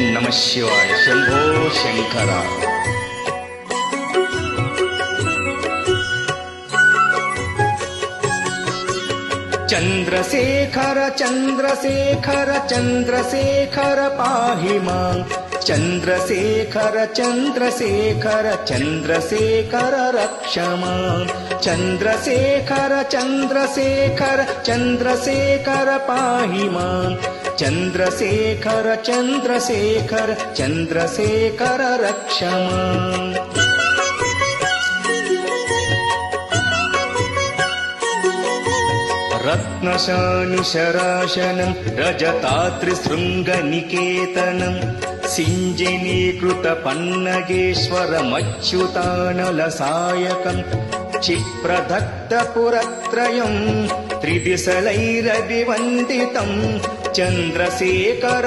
ನಮಃ ಶಿವಾಯ. ಶಂಭೋ ಶಂಕರ. ಚಂದ್ರಶೇಖರ ಚಂದ್ರಶೇಖರ ಚಂದ್ರಶೇಖರ ಪಾಹಿ ಮಾಂ. ಚಂದ್ರಶೇಖರ ಚಂದ್ರಶೇಖರ ಚಂದ್ರಶೇಖರ ರಕ್ಷ ಮಾಂ. ಚಂದ್ರಶೇಖರ ಚಂದ್ರಶೇಖರ ಚಂದ್ರಶೇಖರ ಪಾಹಿ ಮಾಂ. ಚಂದ್ರಶೇಖರ ಚಂದ್ರಶೇಖರ ಚಂದ್ರಶೇಖರ ರಕ್ಷ ಮಾಂ. ರತ್ನಶಾನುಶರಾಶನಂ ರಜತಾತ್ರಿಶೃಂಗನಿಕೇತನಂ ಸಿಂಜಿನೀಕೃತ ಪನ್ನಗೇಶ್ವರಮಚ್ಯುತಾನಲಸಾಯಕಂ ಕ್ಷಿಪ್ರದಗ್ಧಪುರತ್ರಯಂ ತ್ರಿದಿಸಲೈರಭಿವಂದಿತಂ ಚಂದ್ರಶೇಖರ